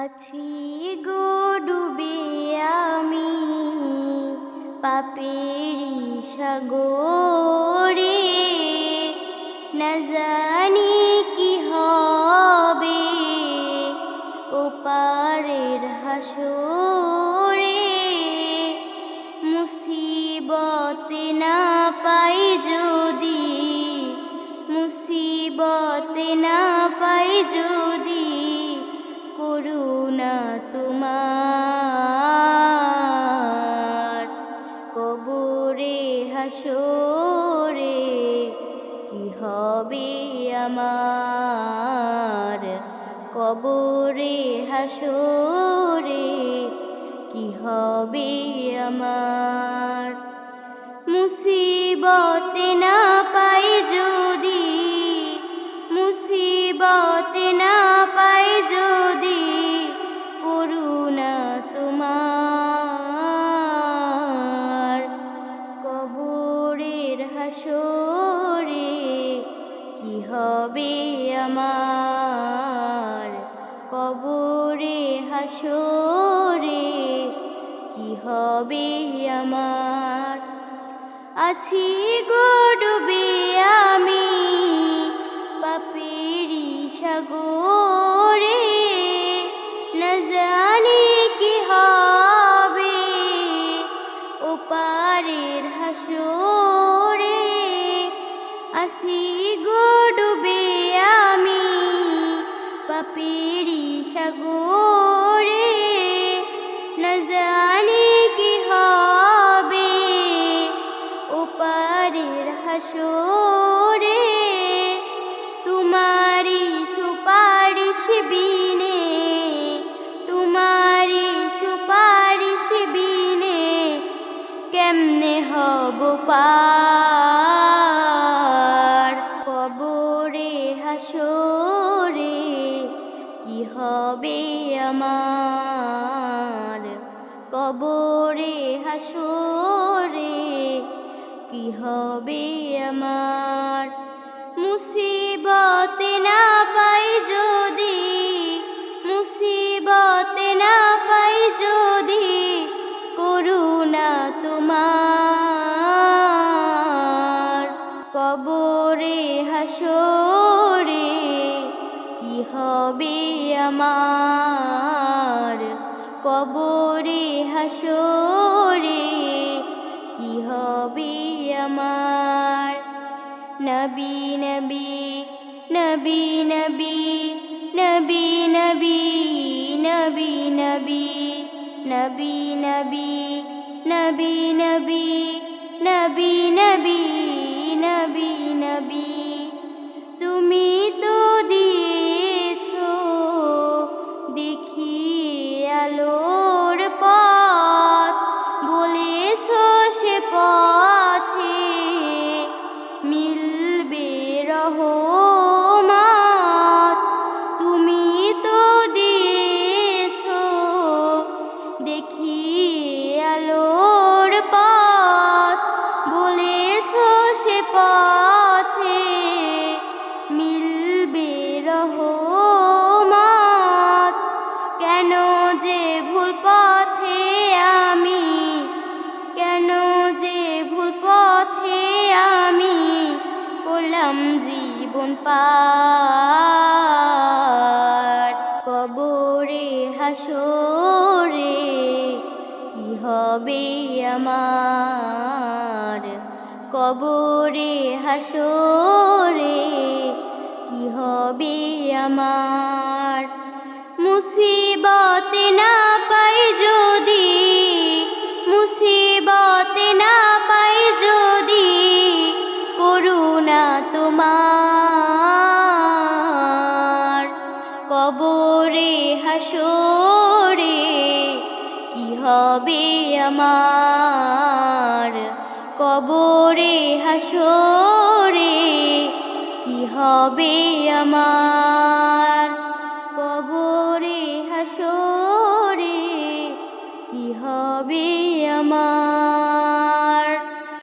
আছি গো ডুবে আমি পাপেরি সাগরে, না জানি কি হবে ওপারের হাসরে। মুসিবতে না পাই যদি, মুসিবতে না পাই যদি, করুণা তোমার কবরে হাসরে কি হবে আমার। কবরে হাসরে কি হবে আমার। মুসিবতে না পাই যদি, মুসিবতে না পাই যদি, করুণা তোমার কবরের হাসরে কি হবে আমার। কবরে হাসরে কি হবে আমার। আছি গো ডুবে আমি পাপেরি সাগরে, না জানি কি হবে ওপারের হাসরে। আছি গো ডুবে আমি পাপেরি সাগরে, না জানি কি হবে ওপারের হাসরে। তোমারি সুপারিশ বিনে, তোমারি সুপারিশ বিনে কেমনে হব পার। কবরে হাসরে কি হবে আমার। কবরে হাসরে কি হবে আমার। মুসিবতে না পাই যদি, মুসিবতে না পাই যদি, করুণা তোমার কবরে হাসরে কি হবে আমার। কবরে হাসরে কি হবে আমার। নবী নবী নবী নবী নবী নবী নবী নবী নবী নবী নবী নবী নবী নবী নবী নবী। তুমি তো দিয়েছো দেখিয়ে আলোর পথ, বলেছো সে পথে মিলবে রহমত। তুমি তো দিয়েছো দেখিয়ে আলোর পথ, বলেছো সে পথে মিলবে রহমত। কেন যে ভুল পথে আমি, কেন যে ভুল পথে আমি করলাম জীবন পার। কবরে হাসরে কি হবে আমার। কবরে হাসরে কি হবে আমার। মুসিবতে না পাই যদি, মুসিবতে না পাই যদি, করুণা তোমার কবরে হাসরে কি হবে আমার। কবরে হাসরে কি হবে আমার। কবরে হাসরে কি হবে আমার।